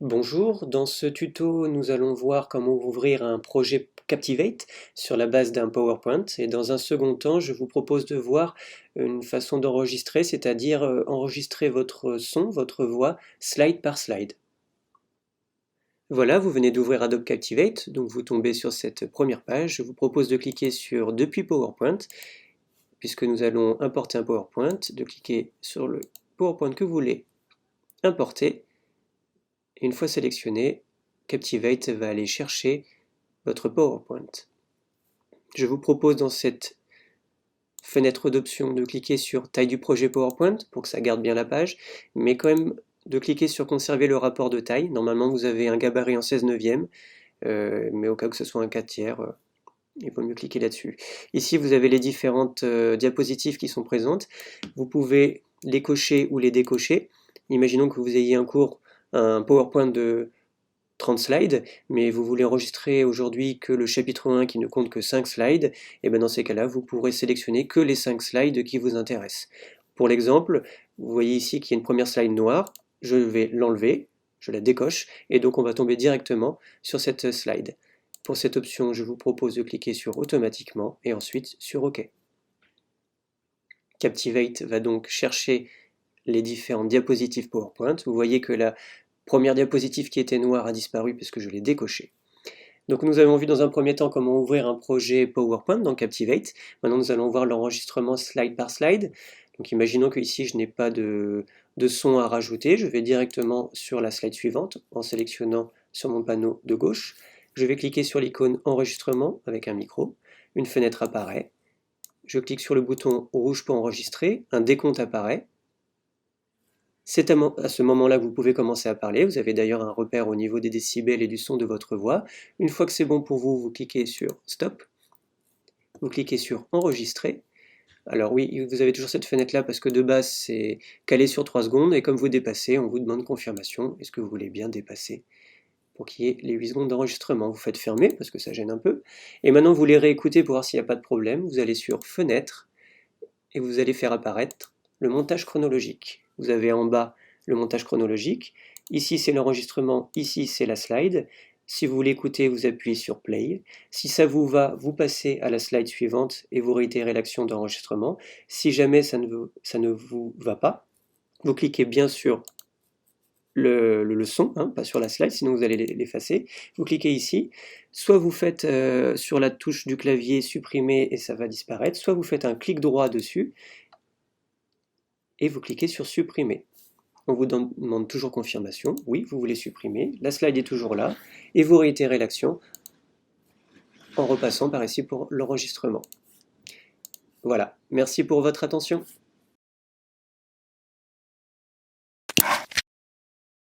Bonjour, dans ce tuto, nous allons voir comment ouvrir un projet Captivate sur la base d'un PowerPoint. Et dans un second temps, je vous propose de voir une façon d'enregistrer, c'est-à-dire enregistrer votre son, votre voix, slide par slide. Voilà, vous venez d'ouvrir Adobe Captivate, donc vous tombez sur cette première page. Je vous propose de cliquer sur Depuis PowerPoint, puisque nous allons importer un PowerPoint, de cliquer sur le PowerPoint que vous voulez importer. Et une fois sélectionné, Captivate va aller chercher votre PowerPoint. Je vous propose dans cette fenêtre d'options de cliquer sur taille du projet PowerPoint pour que ça garde bien la page, mais quand même de cliquer sur conserver le rapport de taille. Normalement vous avez un gabarit en 16 neuvième, mais au cas où ce soit un 4 tiers, il vaut mieux cliquer là-dessus. Ici vous avez les différentes diapositives qui sont présentes. Vous pouvez les cocher ou les décocher. Imaginons que vous ayez un PowerPoint de 30 slides, mais vous voulez enregistrer aujourd'hui que le chapitre 1 qui ne compte que 5 slides, et bien dans ces cas-là, vous pourrez sélectionner que les 5 slides qui vous intéressent. Pour l'exemple, vous voyez ici qu'il y a une première slide noire, je vais l'enlever, je la décoche, et donc on va tomber directement sur cette slide. Pour cette option, je vous propose de cliquer sur automatiquement et ensuite sur OK. Captivate va donc chercher les différentes diapositives PowerPoint. Vous voyez que la première diapositive qui était noire a disparu puisque je l'ai décochée. Donc nous avons vu dans un premier temps comment ouvrir un projet PowerPoint dans Captivate. Maintenant nous allons voir l'enregistrement slide par slide. Donc imaginons que ici je n'ai pas de son à rajouter. Je vais directement sur la slide suivante en sélectionnant sur mon panneau de gauche. Je vais cliquer sur l'icône enregistrement avec un micro. Une fenêtre apparaît. Je clique sur le bouton rouge pour enregistrer. Un décompte apparaît. C'est à ce moment-là que vous pouvez commencer à parler. Vous avez d'ailleurs un repère au niveau des décibels et du son de votre voix. Une fois que c'est bon pour vous, vous cliquez sur Stop. Vous cliquez sur Enregistrer. Alors oui, vous avez toujours cette fenêtre-là parce que de base, c'est calé sur 3 secondes. Et comme vous dépassez, on vous demande confirmation. Est-ce que vous voulez bien dépasser pour qu'il y ait les 8 secondes d'enregistrement? Vous faites fermer parce que ça gêne un peu. Et maintenant, vous les réécoutez pour voir s'il n'y a pas de problème. Vous allez sur Fenêtre et vous allez faire apparaître le montage chronologique. Vous avez en bas le montage chronologique. Ici, c'est l'enregistrement. Ici, c'est la slide. Si vous voulez écouter, vous appuyez sur Play. Si ça vous va, vous passez à la slide suivante et vous réitérez l'action d'enregistrement. Si jamais ça ne vous va pas, vous cliquez bien sur le son, hein, pas sur la slide, sinon vous allez l'effacer. Vous cliquez ici, soit vous faites sur la touche du clavier supprimer et ça va disparaître, soit vous faites un clic droit dessus et vous cliquez sur supprimer. On vous demande toujours confirmation, oui, vous voulez supprimer, la slide est toujours là, et vous réitérez l'action en repassant par ici pour l'enregistrement. Voilà, merci pour votre attention.